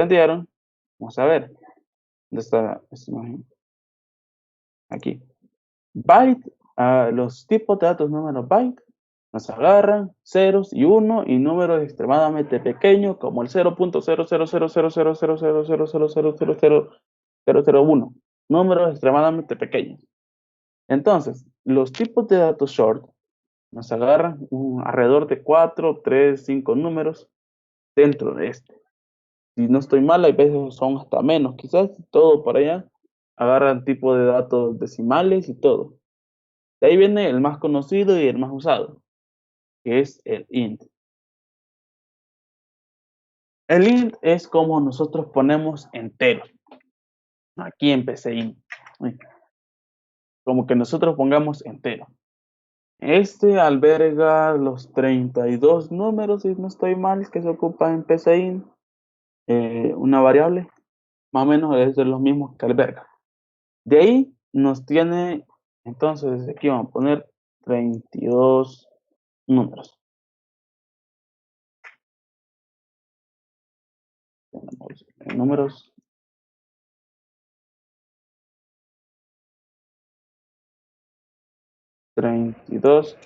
¿Entendieron? Vamos a ver. ¿Dónde está esta imagen? Aquí. Byte, los tipos de datos números byte nos agarran ceros y uno y números extremadamente pequeños como el 0.00000000000000001. Números extremadamente pequeños. Entonces, los tipos de datos short nos agarran alrededor de 4, 3, 5 números dentro de este. Si no estoy mal, hay veces son hasta menos, quizás todo por allá. Agarran tipo de datos decimales y todo. De ahí viene el más conocido y el más usado, que es el int. El int es como nosotros ponemos entero. Aquí en PCInt. Como que nosotros pongamos entero. Este alberga los 32 números, si no estoy mal, que se ocupan en PCInt. Una variable, más o menos es de los mismos que alberga. De ahí nos tiene, entonces aquí vamos a poner 32 números. Tenemos números. $32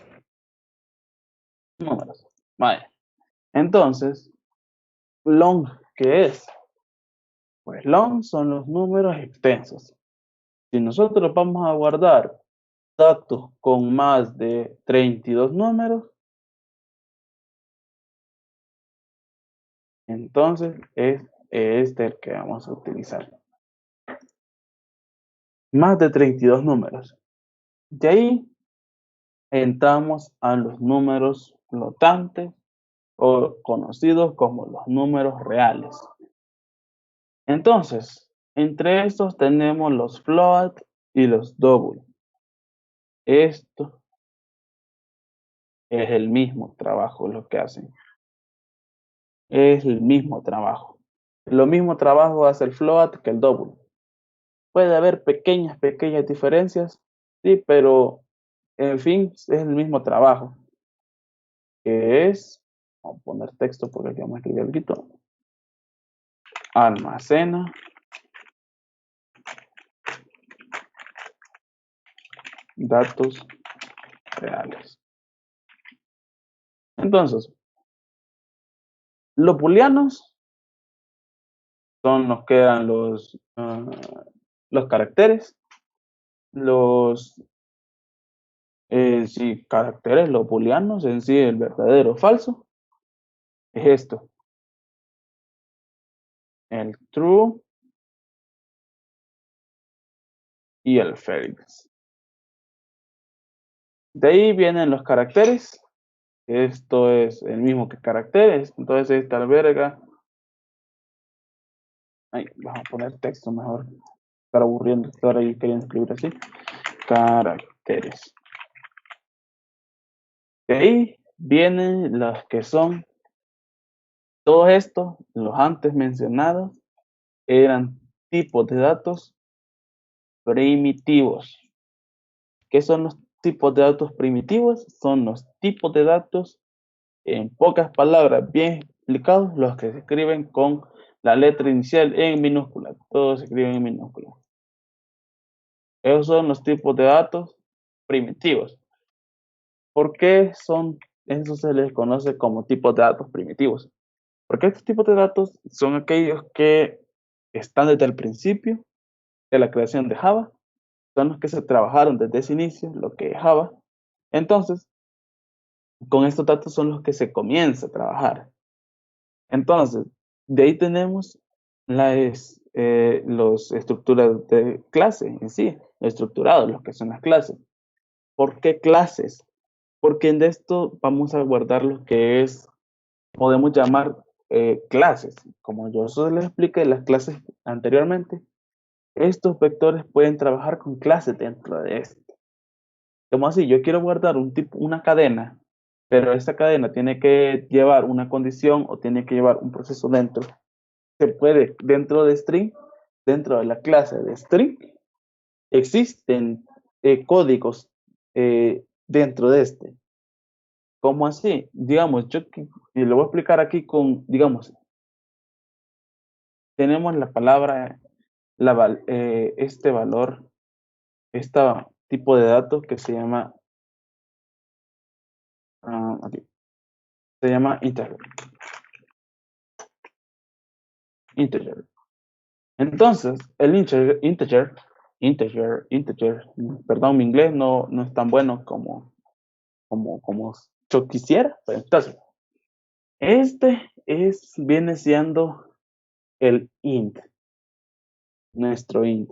números. Vale. Entonces, long, ¿qué es? Pues long son los números extensos. Si nosotros vamos a guardar datos con más de 32 números, entonces es este el que vamos a utilizar. Más de 32 números. De ahí entramos a los números flotantes o conocidos como los números reales. Entonces, entre estos tenemos los float y los double. Esto es el mismo trabajo lo que hacen. Es el mismo trabajo. Lo mismo trabajo hace el float que el double. Puede haber pequeñas diferencias, sí, pero en fin, es el mismo trabajo. Que es, vamos a poner texto porque aquí vamos a escribir algo. Almacena datos reales. Entonces, los booleanos son los que eran los caracteres, los caracteres, los booleanos en sí, el verdadero o falso, es esto, el true y el false. De ahí vienen los caracteres, esto es el mismo que caracteres, entonces esta alberga, vamos a poner texto mejor, estar aburriendo, estar ahí queriendo escribir así, caracteres. De ahí vienen los que son, todos estos, los antes mencionados, eran tipos de datos primitivos. ¿Qué son los tipos de datos primitivos? Son los tipos de datos, en pocas palabras, bien explicados, los que se escriben con la letra inicial en minúscula. Todos se escriben en minúscula. Esos son los tipos de datos primitivos. ¿Por qué son, eso se les conoce como tipos de datos primitivos? Porque estos tipos de datos son aquellos que están desde el principio de la creación de Java, son los que se trabajaron desde ese inicio, lo que es Java. Entonces, con estos datos son los que se comienza a trabajar. Entonces, de ahí tenemos los estructuras de clase en sí, estructurados, los que son las clases. ¿Por qué clases? Porque en esto vamos a guardar lo que es, podemos llamar clases. Como yo se les expliqué las clases anteriormente, estos vectores pueden trabajar con clases dentro de esto. Como así, yo quiero guardar una cadena, pero esta cadena tiene que llevar una condición o tiene que llevar un proceso dentro. Se puede, dentro de string, dentro de la clase de string, existen códigos dentro de este. ¿Cómo así? Digamos, y lo voy a explicar aquí con, digamos, tenemos la palabra, este valor, este tipo de datos que se llama, aquí, se llama integer. Integer. Entonces, el integer, perdón, mi inglés no es tan bueno como yo quisiera, pero entonces, viene siendo el int, nuestro int.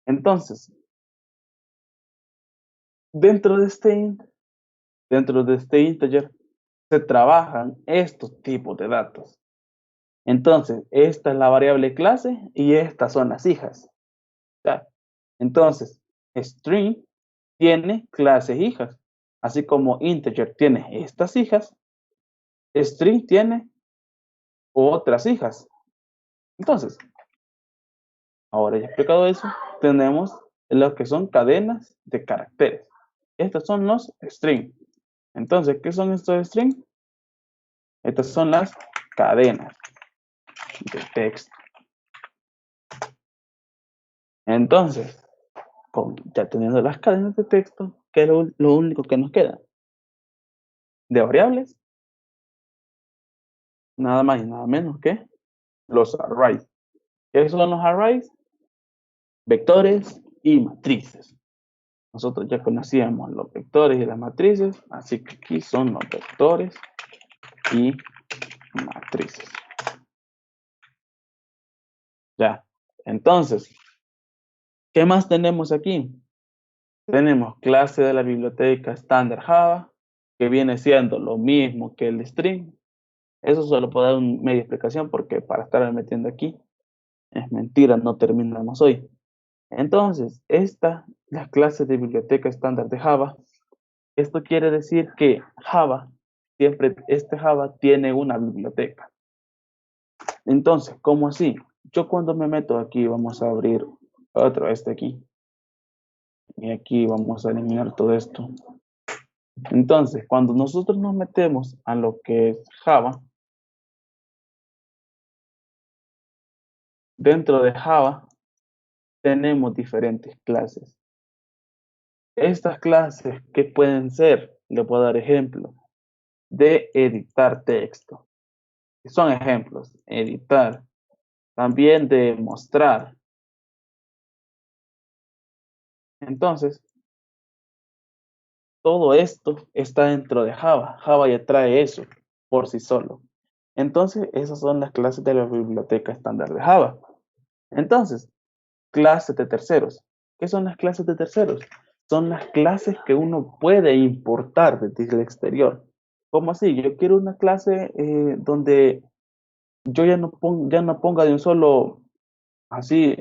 Entonces, dentro de este int, dentro de este integer, se trabajan estos tipos de datos. Entonces, esta es la variable clase y estas son las hijas. ¿Ya? Entonces, string tiene clases hijas, así como integer tiene estas hijas, string tiene otras hijas. Entonces, ahora ya he explicado eso, tenemos lo que son cadenas de caracteres. Estos son los string. Entonces, ¿qué son estos string? Estas son las cadenas de texto. Entonces, ya teniendo las cadenas de texto, ¿qué es lo único que nos queda? De variables, nada más y nada menos que los arrays. ¿Qué son los arrays? Vectores y matrices. Nosotros ya conocíamos los vectores y las matrices, así que aquí son los vectores y matrices. Ya, entonces, ¿qué más tenemos aquí? Tenemos clase de la biblioteca estándar Java, que viene siendo lo mismo que el string. Eso solo puedo dar una media explicación porque para estar metiendo aquí es mentira, no terminamos hoy. Entonces, las clases de biblioteca estándar de Java. Esto quiere decir que Java tiene una biblioteca. Entonces, ¿cómo así? Yo cuando me meto aquí, vamos a abrir otro, aquí. Y aquí vamos a eliminar todo esto. Entonces, cuando nosotros nos metemos a lo que es Java, dentro de Java tenemos diferentes clases. Estas clases, ¿qué pueden ser? Le puedo dar ejemplo de editar texto. Son ejemplos, editar. También de mostrar. Entonces, todo esto está dentro de Java. Java ya trae eso por sí solo. Entonces, esas son las clases de la biblioteca estándar de Java. Entonces, clases de terceros. ¿Qué son las clases de terceros? Son las clases que uno puede importar desde el exterior. ¿Cómo así? Yo quiero una clase donde yo ya no ponga de un solo, así,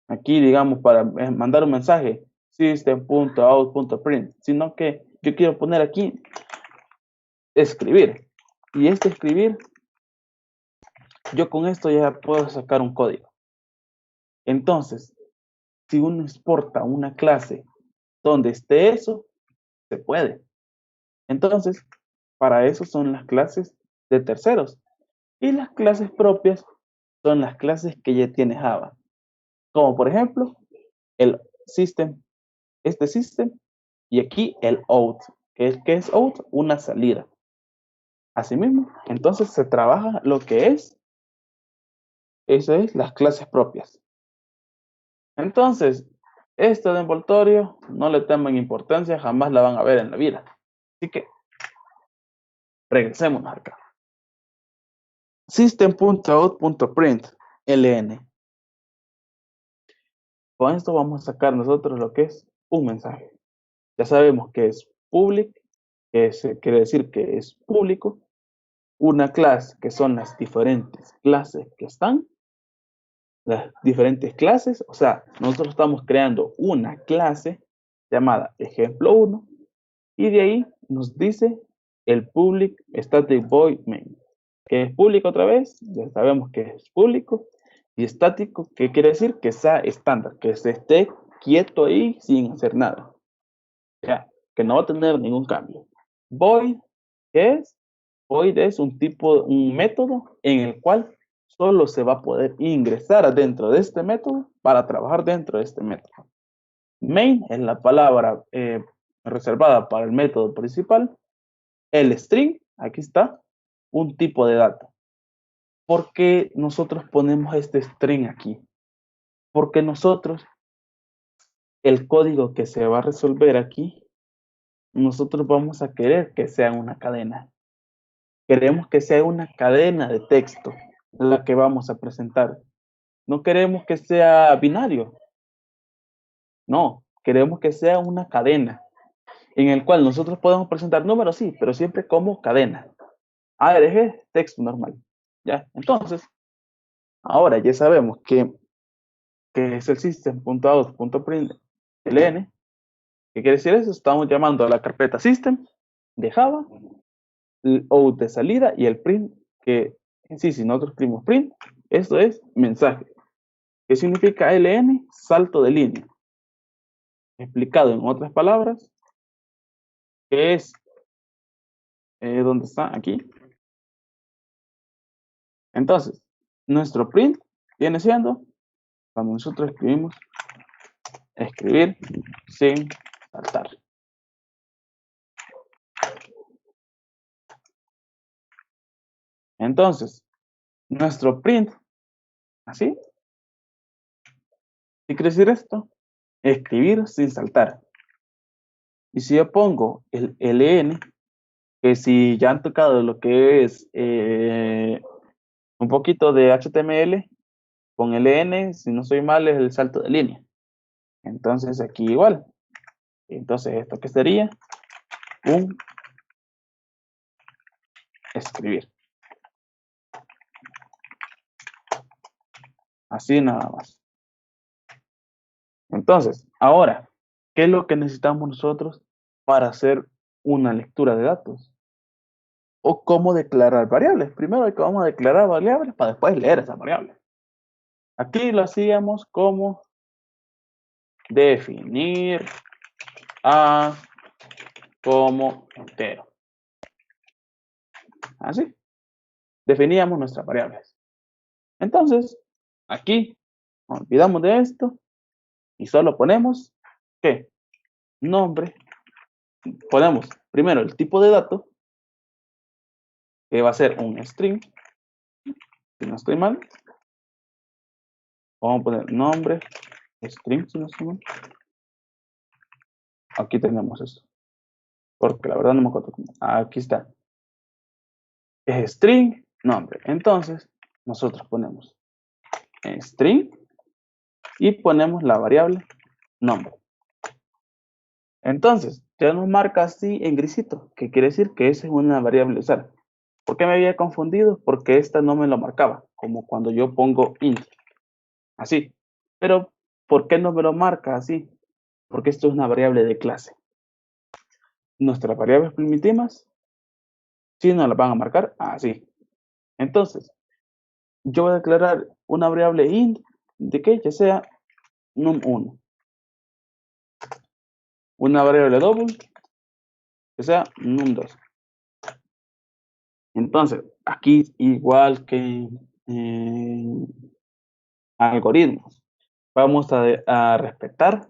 aquí, digamos, para mandar un mensaje, system.out.print, sino que yo quiero poner aquí, escribir. Y escribir, yo con esto ya puedo sacar un código. Entonces, si uno exporta una clase donde esté eso, se puede. Entonces, para eso son las clases de terceros. Y las clases propias son las clases que ya tiene Java. Como por ejemplo, el system, system, y aquí el out. ¿Qué es out? Una salida. Asimismo, entonces se trabaja lo que es, eso es las clases propias. Entonces, esto de envoltorio no le tomen importancia, jamás la van a ver en la vida. Así que, regresemos acá. System.out.print, ln. Con esto vamos a sacar nosotros lo que es un mensaje. Ya sabemos que es public, que quiere decir que es público. Una clase, que son las diferentes clases que están. Las diferentes clases, o sea, nosotros estamos creando una clase llamada ejemplo 1 y de ahí nos dice el public static void main, que es público otra vez, ya sabemos que es público, y estático, que quiere decir que sea estándar, que se esté quieto ahí sin hacer nada, ya, que no va a tener ningún cambio. Void, ¿qué es? Void es un método en el cual solo se va a poder ingresar adentro de este método para trabajar dentro de este método. Main es la palabra reservada para el método principal. El string, aquí está, un tipo de dato. ¿Por qué nosotros ponemos este string aquí? Porque nosotros, el código que se va a resolver aquí, nosotros vamos a querer que sea una cadena. Queremos que sea una cadena de texto la que vamos a presentar. No queremos que sea binario. No, queremos que sea una cadena en el cual nosotros podemos presentar números, sí, pero siempre como cadena. ARG, texto normal. ¿Ya? Entonces, ahora ya sabemos que es el system.out.println. ¿Qué quiere decir eso? Estamos llamando a la carpeta system de Java, el out de salida y el print, que en sí, si nosotros escribimos print, esto es mensaje. ¿Qué significa ln? Salto de línea. Explicado en otras palabras, que es, ¿dónde está? Aquí. Entonces, nuestro print viene siendo, cuando nosotros escribimos, escribir sin saltar. Entonces, nuestro print, así, ¿qué quiere decir esto? Escribir sin saltar. Y si yo pongo el ln, que si ya han tocado lo que es un poquito de HTML, con ln, si no soy mal, es el salto de línea. Entonces aquí igual. Entonces, ¿esto qué sería? Un escribir. Así nada más. Entonces, ahora, ¿qué es lo que necesitamos nosotros para hacer una lectura de datos? O cómo declarar variables. Primero hay que vamos a declarar variables para después leer esas variables. Aquí lo hacíamos como definir a como entero. Así. Definíamos nuestras variables. Entonces, aquí nos olvidamos de esto y solo ponemos ¿qué? Nombre. Ponemos primero el tipo de dato, que va a ser un string, si no estoy mal. Vamos a poner nombre, string, si no estoy mal. Aquí tenemos esto. Porque la verdad no me acuerdo cómo. Aquí está. Es string, nombre. Entonces, nosotros ponemos string y ponemos la variable nombre. Entonces, ya nos marca así en grisito, que quiere decir que esa es una variable usar. ¿Por qué me había confundido? Porque esta no me lo marcaba, como cuando yo pongo int. Así. Pero, ¿por qué no me lo marca así? Porque esto es una variable de clase. Nuestras variables primitivas, sí nos las van a marcar así. Entonces, yo voy a declarar una variable int de que ya sea num1. Una variable double que sea num2. Entonces, aquí igual que algoritmos, vamos a respetar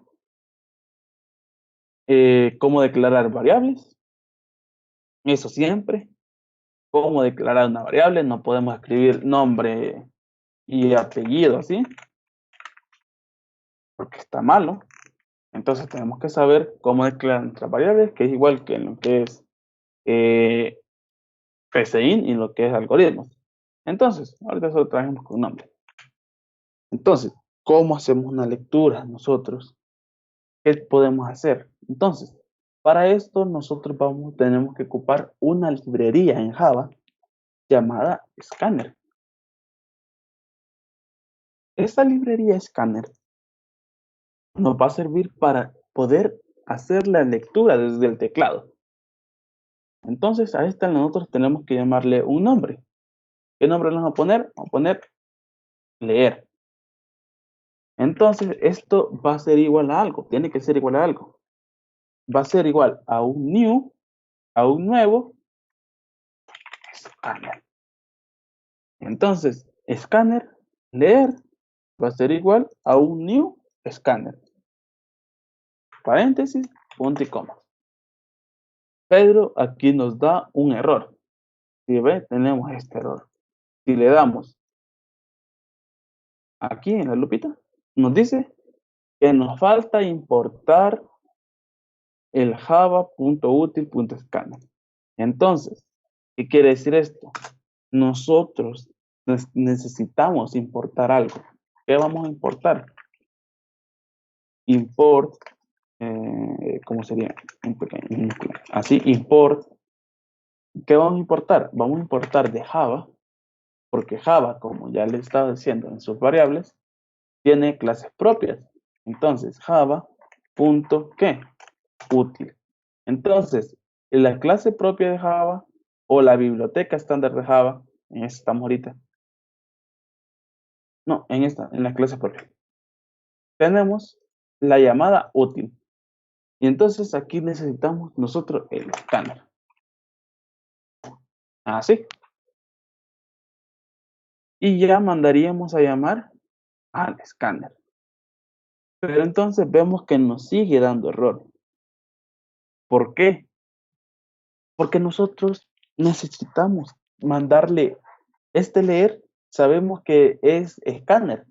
cómo declarar variables. Eso siempre. Cómo declarar una variable. No podemos escribir nombre y apellido así, porque está malo. Entonces tenemos que saber cómo declarar nuestras variables, que es igual que en lo que es PCIN y lo que es algoritmos. Entonces, ahorita solo trabajamos con nombre. Entonces, ¿cómo hacemos una lectura nosotros? ¿Qué podemos hacer? Entonces, para esto nosotros tenemos que ocupar una librería en Java llamada Scanner. Esta librería Scanner nos va a servir para poder hacer la lectura desde el teclado. Entonces, a esta nosotros tenemos que llamarle un nombre. ¿Qué nombre le vamos a poner? Vamos a poner leer. Entonces, esto va a ser igual a algo. Tiene que ser igual a algo. Va a ser igual a un new, a un nuevo scanner. Entonces, scanner, leer, va a ser igual a un new scanner. Paréntesis, punto y coma. Pedro aquí nos da un error. Si ve, tenemos este error. Si le damos aquí en la lupita, nos dice que nos falta importar el java.util.scanner. Entonces, ¿qué quiere decir esto? Nosotros necesitamos importar algo. ¿Qué vamos a importar? Import, ¿cómo sería? Así, import. ¿Qué vamos a importar? Vamos a importar de Java, porque Java, como ya le estaba diciendo en sus variables, tiene clases propias. Entonces, Java.qué? Útil. Entonces, la clase propia de Java o la biblioteca estándar de Java, en esta estamos ahorita. No, en la clase propia. Tenemos la llamada útil. Y entonces aquí necesitamos nosotros el escáner. Así. Y ya mandaríamos a llamar al escáner. Pero entonces vemos que nos sigue dando error. ¿Por qué? Porque nosotros necesitamos mandarle este leer. Sabemos que es escáner,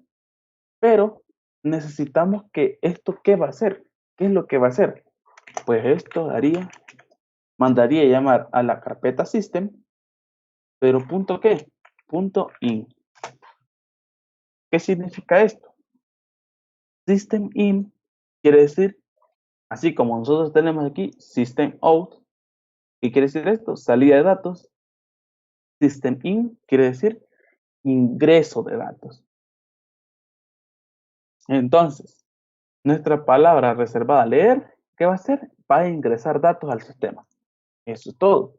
pero necesitamos que esto, ¿qué va a hacer? ¿Qué es lo que va a hacer? Pues esto mandaría llamar a la carpeta system, pero punto ¿qué? Punto in. ¿Qué significa esto? System in quiere decir, así como nosotros tenemos aquí, system out. ¿Qué quiere decir esto? Salida de datos. System in quiere decir ingreso de datos. Entonces, nuestra palabra reservada leer, ¿qué va a hacer? Va a ingresar datos al sistema. Eso es todo.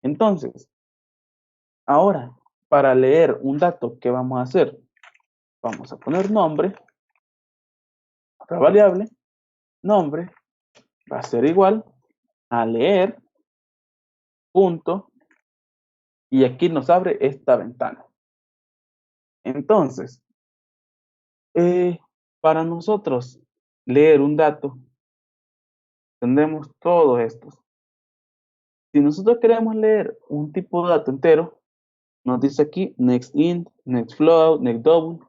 Entonces, ahora, para leer un dato, ¿qué vamos a hacer? Vamos a poner nombre, otra variable, nombre, va a ser igual a leer, punto, y aquí nos abre esta ventana. Entonces, para nosotros leer un dato, tendremos todos estos. Si nosotros queremos leer un tipo de dato entero, nos dice aquí next int, next float, next double.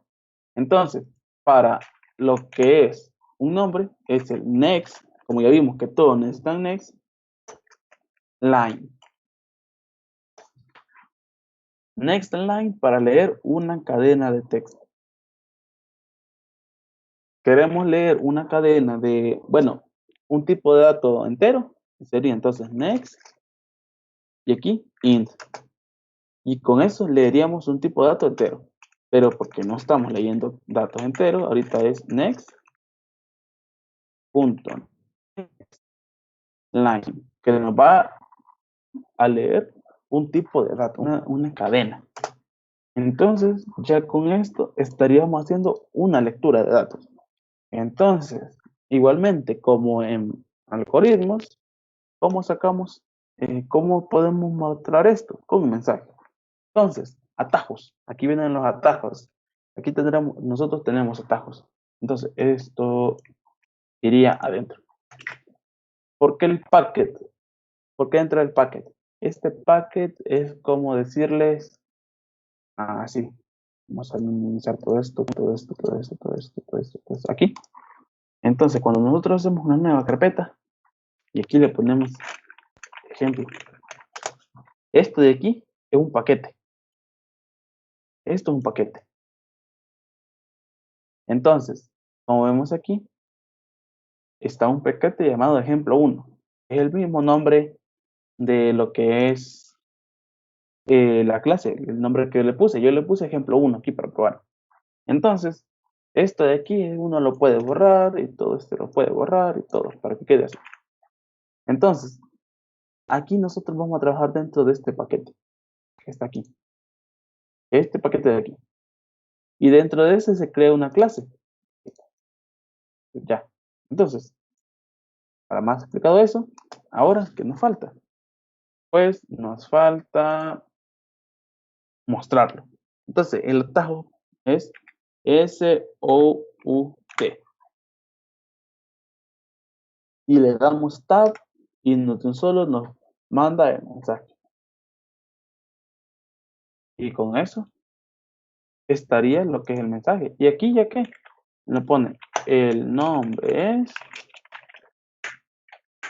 Entonces, para lo que es un nombre, es el next, como ya vimos que todos necesitan next, line. Next line para leer una cadena de texto. Queremos leer una cadena de, bueno, un tipo de dato entero, sería entonces next, y aquí int. Y con eso leeríamos un tipo de dato entero. Pero porque no estamos leyendo datos enteros, ahorita es next, punto, line, que nos va a leer un tipo de dato, una cadena. Entonces, ya con esto estaríamos haciendo una lectura de datos. Entonces, igualmente, como en algoritmos, ¿cómo sacamos, cómo podemos mostrar esto? Con un mensaje. Entonces, atajos. Aquí vienen los atajos. Aquí nosotros tenemos atajos. Entonces, esto iría adentro. ¿Por qué el packet? ¿Por qué entra el packet? Este packet es como decirles, así, vamos a minimizar todo esto, todo esto, todo esto, todo esto, todo esto, todo esto, aquí. Entonces, cuando nosotros hacemos una nueva carpeta, y aquí le ponemos ejemplo, esto de aquí es un paquete. Esto es un paquete. Entonces, como vemos aquí, está un paquete llamado ejemplo 1. Es el mismo nombre de lo que es la clase, el nombre que le puse. Yo le puse ejemplo 1 aquí para probar. Entonces, esto de aquí uno lo puede borrar y todo esto lo puede borrar y todo para que quede así. Entonces, aquí nosotros vamos a trabajar dentro de este paquete que está aquí. Este paquete de aquí. Y dentro de ese se crea una clase. Ya. Entonces, para más explicado eso, ahora, ¿qué nos falta? Pues nos falta mostrarlo. Entonces, el atajo es SOUT. Y le damos tab y de un solo nos manda el mensaje. Y con eso estaría lo que es el mensaje. Y aquí ya que le pone el nombre es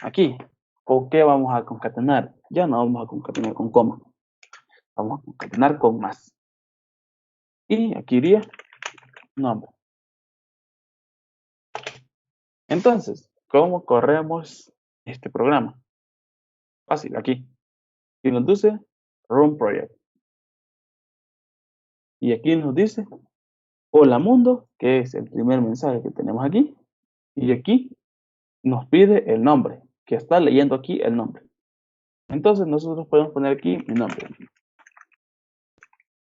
aquí. ¿Con qué vamos a concatenar? Ya no vamos a concatenar con coma. Vamos a concatenar con más. Y aquí iría nombre. Entonces, ¿cómo corremos este programa? Fácil, aquí. Y nos dice Run Project. Y aquí nos dice Hola mundo, que es el primer mensaje que tenemos aquí. Y aquí nos pide el nombre, que está leyendo aquí el nombre. Entonces nosotros podemos poner aquí mi nombre.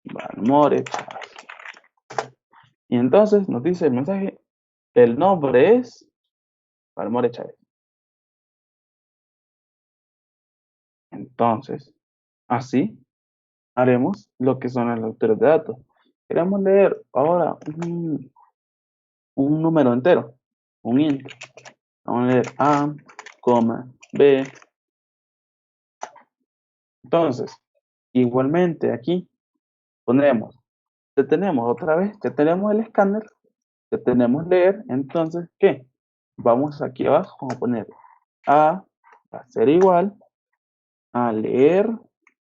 Balmore Chávez. Y entonces nos dice el mensaje, el nombre es Balmore Chávez. Entonces, así haremos lo que son las lecturas de datos. Queremos leer ahora un número entero, un int. Vamos a leer A, B. Entonces, igualmente aquí pondremos, ya tenemos otra vez, ya tenemos el escáner, ya tenemos leer, entonces, ¿qué? Vamos aquí abajo, vamos a poner A, va a ser igual a leer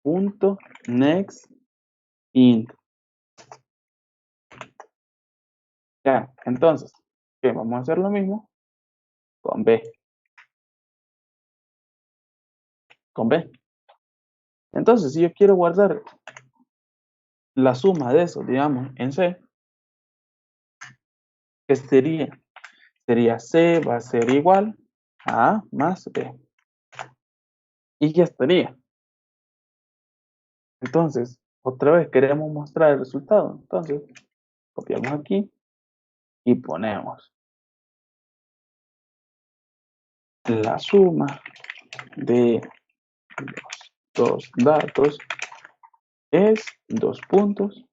punto next int. Ya, entonces, ¿qué? Vamos a hacer lo mismo con B. Con B. Entonces, si yo quiero guardar la suma de eso, digamos, en C, ¿qué sería? Sería C va a ser igual a A más B. Y ya estaría. Entonces, otra vez queremos mostrar el resultado. Entonces, copiamos aquí y ponemos la suma de los dos datos es 2 puntos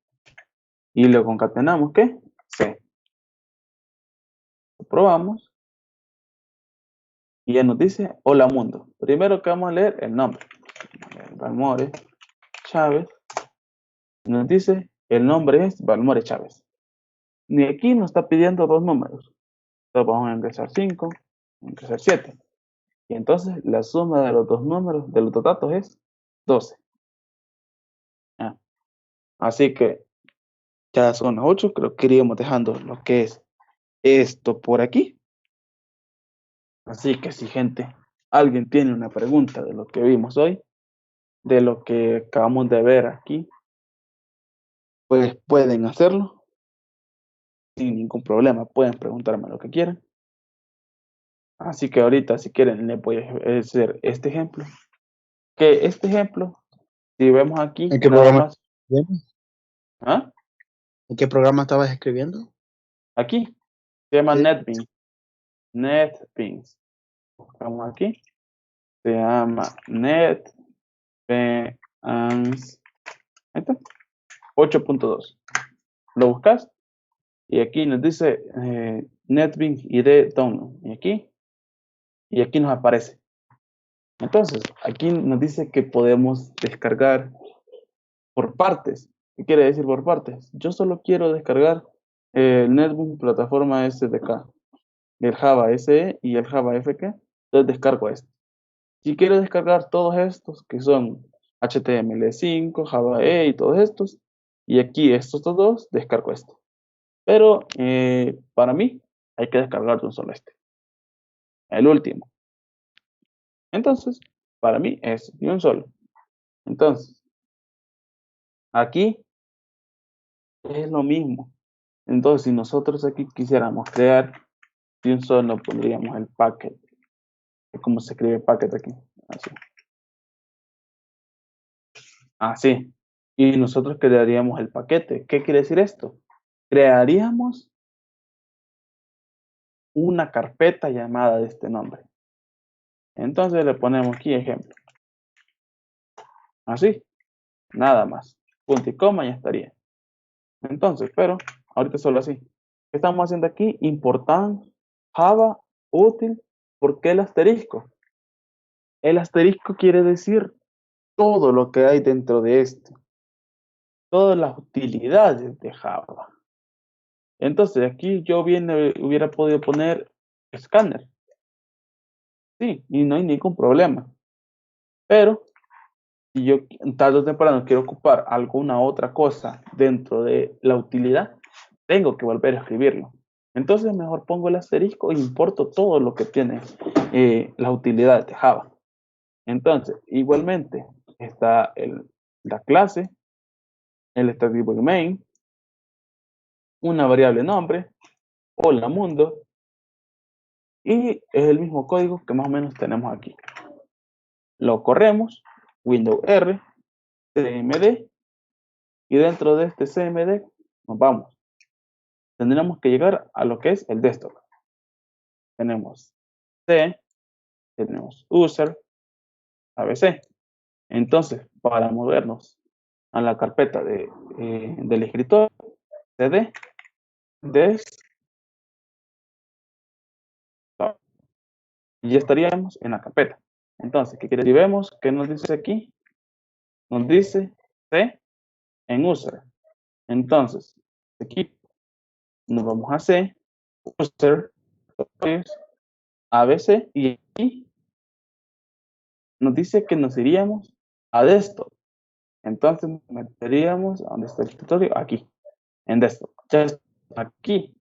y lo concatenamos, ¿qué? C. Lo probamos y ya nos dice hola mundo. Primero que vamos a leer el nombre. Balmore Chávez. Nos dice el nombre es Balmore Chávez. Ni aquí nos está pidiendo dos números. Entonces vamos a ingresar 5, ingresar 7. Y entonces la suma de los dos números, de los dos datos es 12. Ah, así que ya son las 8, creo que iríamos dejando lo que es esto por aquí. Así que si gente, alguien tiene una pregunta de lo que vimos hoy, de lo que acabamos de ver aquí, pues pueden hacerlo sin ningún problema, pueden preguntarme lo que quieran. Así que ahorita si quieren les voy a hacer este ejemplo. Que este ejemplo, si vemos aquí, ¿En qué nada programa? más. ¿Ah? ¿En qué programa estabas escribiendo? Aquí se llama Sí. NetBeans. NetBeans. Vamos aquí. Se llama NetBeans. Ahí está. 8.2. Lo buscas y aquí nos dice NetBeans ID download. Y aquí nos aparece. Entonces, aquí nos dice que podemos descargar por partes. ¿Qué quiere decir por partes? Yo solo quiero descargar el NetBeans plataforma SDK, el Java SE y el Java FK. Entonces descargo este. Si quiero descargar todos estos que son HTML5, Java E y todos estos, y aquí estos dos, descargo este. Pero para mí hay que descargar de un solo este, el último. Entonces, para mí es de un solo. Entonces, aquí es lo mismo. Entonces, si nosotros aquí quisiéramos crear de un solo, pondríamos el packet. ¿Cómo se escribe packet aquí? Así. Así. Y nosotros crearíamos el paquete. ¿Qué quiere decir esto? Crearíamos una carpeta llamada de este nombre. Entonces le ponemos aquí ejemplo. Así. Nada más. Punto y coma ya estaría. Entonces, pero ahorita solo así. ¿Qué estamos haciendo aquí? Important, Java, útil. ¿Por qué el asterisco? El asterisco quiere decir todo lo que hay dentro de esto, todas las utilidades de Java. Entonces, aquí yo hubiera podido poner escáner. Sí, y no hay ningún problema. Pero si yo tarde o temprano quiero ocupar alguna otra cosa dentro de la utilidad, tengo que volver a escribirlo. Entonces mejor pongo el asterisco e importo todo lo que tiene la utilidad de Java. Entonces, igualmente está la clase, el static void main, una variable nombre, hola mundo, y es el mismo código que más o menos tenemos aquí. Lo corremos, Windows R, CMD, y dentro de este CMD nos vamos. Tendremos que llegar a lo que es el desktop. Tenemos C, tenemos user, ABC. Entonces, para movernos a la carpeta del escritorio, cd, desktop, y ya estaríamos en la carpeta. Entonces, ¿qué quiere decir? Si vemos que nos dice aquí, nos dice C en user. Entonces, aquí nos vamos a C, user, ABC, y aquí nos dice que nos iríamos a desktop. Entonces nos meteríamos a donde está el escritorio, aquí, en desktop. Ya está aquí.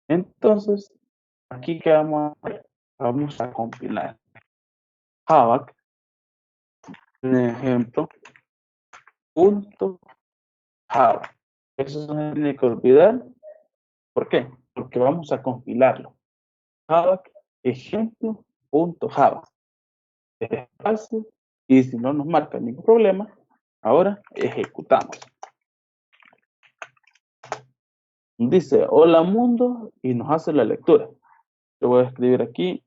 Entonces, aquí que vamos a compilar Java, un ejemplo, punto Java. Eso no tiene que olvidar. ¿Por qué? Porque vamos a compilarlo. Java, ejemplo, punto Java. Es fácil y si no nos marca ningún problema, ahora ejecutamos. Dice hola mundo y nos hace la lectura. Yo voy a escribir aquí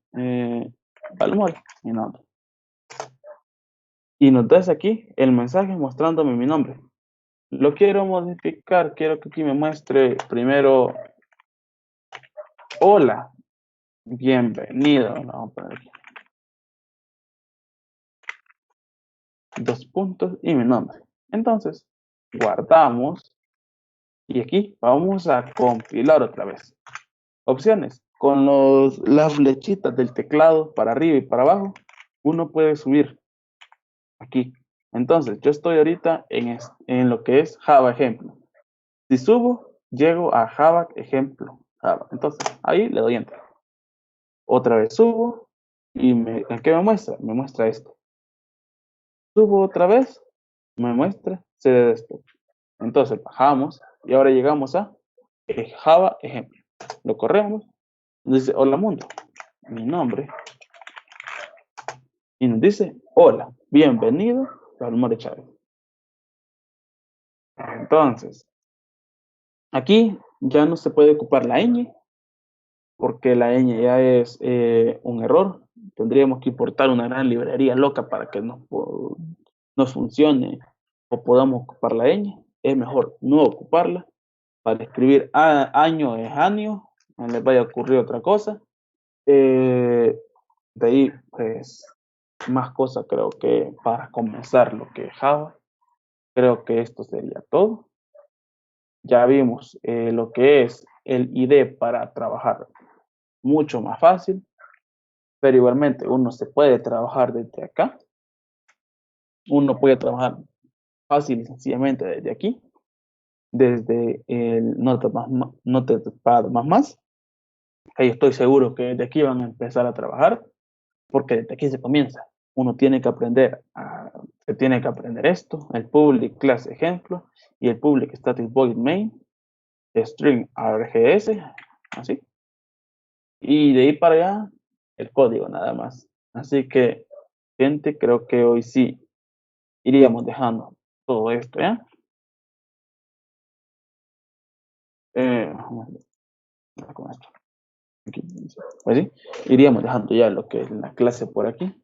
Palmol, mi nombre. Y nos da aquí el mensaje mostrándome mi nombre. Lo quiero modificar, quiero que aquí me muestre primero hola, bienvenido. Vamos a poner aquí 2 puntos y mi nombre. Entonces, guardamos y aquí vamos a compilar otra vez. Opciones. Con las flechitas del teclado para arriba y para abajo, uno puede subir aquí. Entonces, yo estoy ahorita en lo que es Java ejemplo. Si subo, llego a Java ejemplo. Java. Entonces, ahí le doy enter. Otra vez subo y ¿qué me muestra? Me muestra esto. Subo otra vez, me muestra CD desktop. Entonces, bajamos y ahora llegamos a Java ejemplo. Lo corremos. Dice, hola mundo. Mi nombre. Y nos dice, hola, bienvenido, Palmore Chávez. Entonces, aquí ya no se puede ocupar la ñ, porque la ñ ya es un error. Tendríamos que importar una gran librería loca para que nos funcione o podamos ocupar la ñ. Es mejor no ocuparla. Para escribir año es año, no les vaya a ocurrir otra cosa. De ahí, pues, más cosas creo que para comenzar lo que es Java. Creo que esto sería todo. Ya vimos lo que es el ID para trabajar mucho más fácil, pero igualmente uno se puede trabajar desde acá. Uno puede trabajar fácil y sencillamente desde aquí, desde el Notepad++. Ahí estoy seguro que desde aquí van a empezar a trabajar, porque desde aquí se comienza. Uno tiene que aprender esto, el public class ejemplo y el public static void main, string RGS, así. Y de ahí para allá, el código nada más. Así que, gente, creo que hoy sí iríamos dejando todo esto, ¿ya? Vamos a ver con esto. Aquí, pues sí, iríamos dejando ya lo que es la clase por aquí.